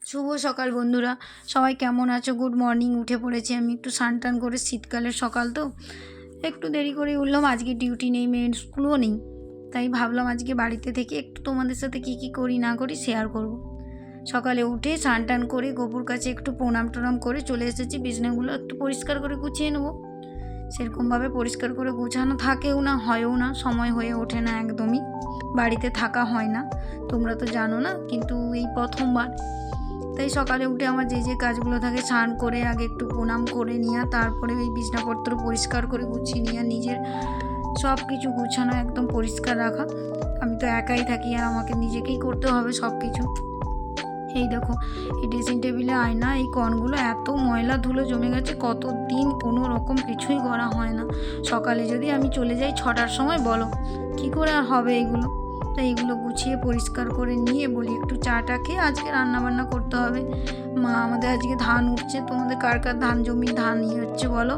শুভ সকাল বন্ধুরা, সবাই কেমন আছো? Good morning. উঠে পড়েছি আমি, একটু স্নান টান করে, শীতকালের সকাল তো একটু দেরি করে উঠলাম। আজকে ডিউটি নেই, মেয়ের স্কুলও নেই, তাই ভাবলাম আজকে বাড়িতে থেকে একটু তোমাদের সাথে কি করি না করি শেয়ার করব। সকালে উঠে স্নান টান করে গোপুর কাছে একটু প্রণাম টনাম করে চলে এসেছি। বিছানাগুলো একটু পরিষ্কার করে গুছিয়ে নেবো। সেরকমভাবে পরিষ্কার করে গুছানো থাকেও না, হয়ও না, সময় হয়ে ওঠে না, একদমই বাড়িতে থাকা হয় না, তোমরা তো জানো না, কিন্তু এই প্রথমবার। তাই সকালে উঠে আমার যে কাজগুলো থাকে, স্নান করে আগে একটু প্রণাম করে নিয়ে তারপরে ওই বিছানাপত্র পরিষ্কার করে গুছিয়ে নিয়ে নিজের সব কিছু গুছানো, একদম পরিষ্কার রাখা। আমি তো একাই থাকি আর আমাকে নিজেকেই করতে হবে সব কিছু। এই দেখো, এই ড্রেসিং টেবিলে আয়না, এই কর্নগুলো এত ময়লা ধুলো জমে গেছে, কত দিন কোনো রকম কিছুই করা হয় না। সকালে যদি আমি চলে যাই 6টার সময়, বলো কী করে আর হবে এগুলো? তাই এগুলো গুছিয়ে পরিষ্কার করে নিয়ে বলি একটু চাটা খেয়ে আজকে রান্নাবান্না করতে হবে। মা আমাদের আজকে ধান উঠছে, তোমাদের কার কার ধান জমির ধান ইয়ে হচ্ছে বলো?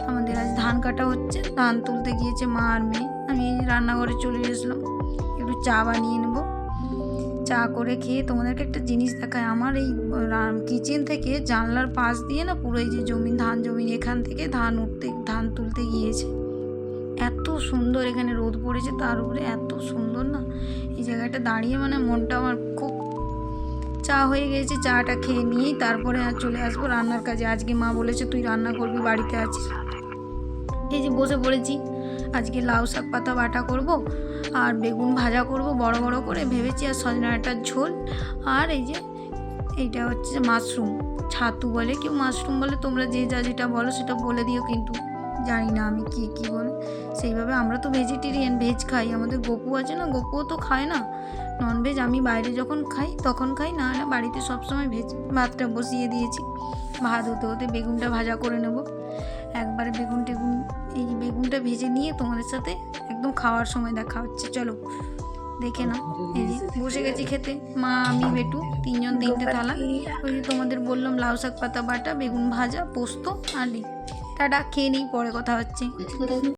আমাদের আজ ধান কাটা হচ্ছে, ধান তুলতে গিয়েছে মা আর মেয়ে। আমি রান্নাঘরে চলে এসলাম, একটু চা বানিয়ে নেবো। চা করে খেয়ে তোমাদেরকে একটা জিনিস দেখায়। আমার এই কিচেন থেকে জানলার পাশ দিয়ে না পুরো এই যে জমিন, ধান জমিন, এখান থেকে ধান তুলতে গিয়েছে। এত সুন্দর, এখানে রোদ পড়েছে, তার উপরে এত সুন্দর না এই জায়গাটা দাঁড়িয়ে, মানে মনটা আমার খুব। চা হয়ে গেছে, চাটা খেয়ে নিয়েই তারপরে আর চলে আসবো রান্নার কাজে। আজকে মা বলেছে তুই রান্না করবি, বাড়িতে আছিস। এই যে বসে পড়েছি, আজকে লাউ শাক পাতা বাটা করব আর বেগুন ভাজা করব বড় বড় করে ভেবেছি, আর সজনা ডাঁটার ঝোল। আর এই যে এইটা হচ্ছে মাশরুম, ছাতু বলে কেউ, মাশরুম বলে, তোমরা যে যা যেটা বলো সেটা বলে দিও, কিন্তু জানি না আমি কী বলে সেইভাবে। আমরা তো ভেজিটেরিয়ান, ভেজ খাই। আমাদের গপু আছে না, গপুও তো খায় না ননভেজ। আমি বাইরে যখন খাই তখন খাই, না হলে বাড়িতে সবসময় ভেজ। ভাতটা বসিয়ে দিয়েছি, ভাত হতে হতে বেগুনটা ভাজা করে নেব একবারে। এই বেগুনটা ভেজে নিয়ে তোমাদের সাথে একদম খাওয়ার সময় দেখা হচ্ছে। চলো দেখে না, এই যে বসে গেছি খেতে, মা আমি বেটু, তিনজন 3টে থালা। ওই যে তোমাদের বললাম লাউ শাক পাতা বাটা, বেগুন ভাজা, পোস্ত আর টাটা, খেয়ে নিই, পরে কথা হচ্ছে।